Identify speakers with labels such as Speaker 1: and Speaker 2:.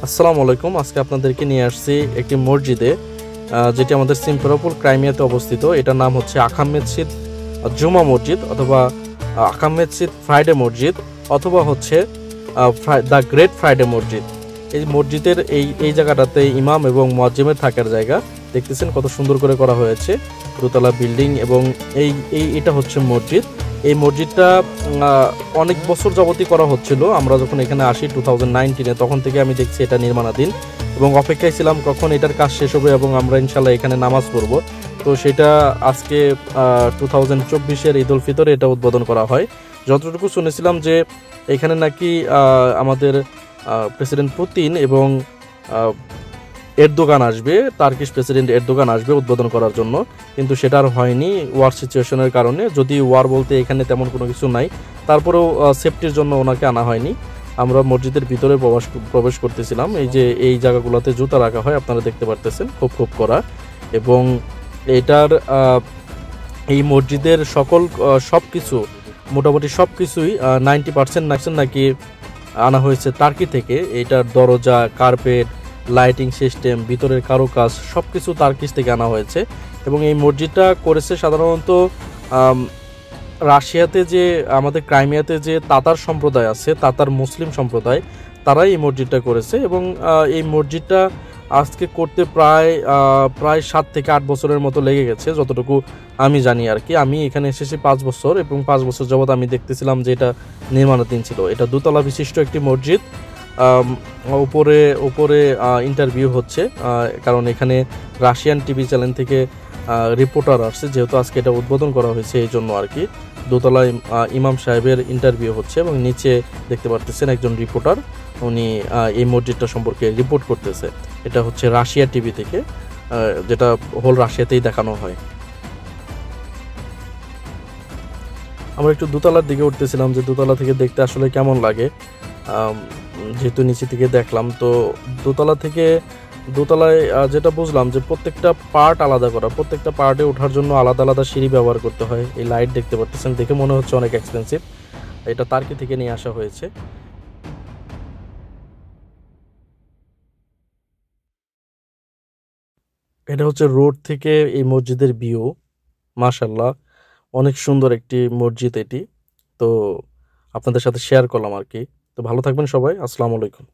Speaker 1: আসসালামু আলাইকুম। আজকে আপনাদেরকে নিয়ে আসছি একটি মসজিদে, যেটি আমাদের সিম্ফেরোপোল ক্রাইমিয়াতে অবস্থিত। এটার নাম হচ্ছে আখামেদশিদ জুমা মসজিদ, অথবা আখামেদশিদ ফ্রাইডে মসজিদ, অথবা হচ্ছে দ্য গ্রেট ফ্রাইডে মসজিদ। এই মসজিদের এই জায়গাটাতে ইমাম এবং মুয়াজ্জিমের থাকার জায়গা। দেখতেছেন কত সুন্দর করে করা হয়েছে, দোতলা বিল্ডিং। এবং এটা হচ্ছে মসজিদ। এই মসজিদটা অনেক বছর যাবতই করা হচ্ছিল। আমরা যখন এখানে আসি 2019-এ, তখন থেকে আমি দেখছি এটা নির্মাণাধীন এবং অপেক্ষায় ছিলাম কখন এটার কাজ শেষ হবে এবং আমরা ইনশাল্লাহ এখানে নামাজ পড়ব। তো সেটা আজকে 2024-এর ঈদ উল ফিতরে এটা উদ্বোধন করা হয়। যতটুকু শুনেছিলাম যে এখানে নাকি আমাদের প্রেসিডেন্ট পুতিন এবং এরদোগান আসবে, টার্কিশ প্রেসিডেন্ট এরদোগান আসবে উদ্বোধন করার জন্য, কিন্তু সেটা আর হয়নি ওয়ার সিচুয়েশনের কারণে। যদি ওয়ার বলতে এখানে তেমন কোনো কিছু নাই, তারপরেও সেফটির জন্য ওনাকে আনা হয়নি। আমরা মসজিদের ভিতরে প্রবেশ করতেছিলাম। এই জায়গাগুলোতে জুতা রাখা হয়, আপনারা দেখতে পারতেছেন, খুব করা। এবং এটার এই মসজিদের সব কিছু, মোটামুটি সব কিছুই 90% নাকি আনা হয়েছে টার্কি থেকে। এটার দরজা, কার্পেট, লাইটিং সিস্টেম, ভিতরের কারুকাজ সব কিছু টার্কিশ থেকে আনা হয়েছে। এবং এই মসজিদটা করেছে সাধারণত রাশিয়াতে, যে আমাদের ক্রাইমিয়াতে যে তাতার সম্প্রদায় আছে, তাতার মুসলিম সম্প্রদায়, তারাই এই মসজিদটা করেছে। এবং এই মসজিদটা আজকে করতে প্রায় 7 থেকে 8 বছরের মতো লেগে গেছে, যতটুকু আমি জানি আর কি। আমি এখানে এসেছি 5 বছর, এবং 5 বছর যাবৎ আমি দেখতেছিলাম যে এটা নির্মাণাধীন ছিল। এটা দোতলা বিশিষ্ট একটি মসজিদ। উপরে ইন্টারভিউ হচ্ছে, কারণ এখানে রাশিয়ান টিভি চ্যানেল থেকে রিপোর্টার আসছে, যেহেতু আজকে এটা উদ্বোধন করা হয়েছে এই জন্য আর কি। দোতলায় ইমাম সাহেবের ইন্টারভিউ হচ্ছে এবং নিচে দেখতে পারতেছেন একজন রিপোর্টার, উনি এই মসজিদটা সম্পর্কে রিপোর্ট করতেছে। এটা হচ্ছে রাশিয়া টিভি থেকে, যেটা হোল রাশিয়াতেই দেখানো হয়। আমরা একটু দোতলার দিকে উঠতেছিলাম, যে দোতলা থেকে দেখতে আসলে কেমন লাগে। যেহেতু নিচে থেকে দেখলাম, তো দোতলায় যেটা বুঝলাম যে প্রত্যেকটা পার্ট আলাদা করা, প্রত্যেকটা পার্টে ওঠার জন্য আলাদা আলাদা সিঁড়ি ব্যবহার করতে হয়। এই লাইট দেখতে পাচ্ছেন, দেখে মনে হচ্ছে অনেক এক্সপেন্সিভ। এটা টার্কি থেকে নিয়ে আসা হয়েছে। এটা হচ্ছে রোড থেকে এই মসজিদের ভিউ। মাশাল্লাহ, অনেক সুন্দর একটি মসজিদ এটি। তো আপনাদের সাথে শেয়ার করলাম আর কি। তো ভালো থাকবেন সবাই। আসসালামু আলাইকুম।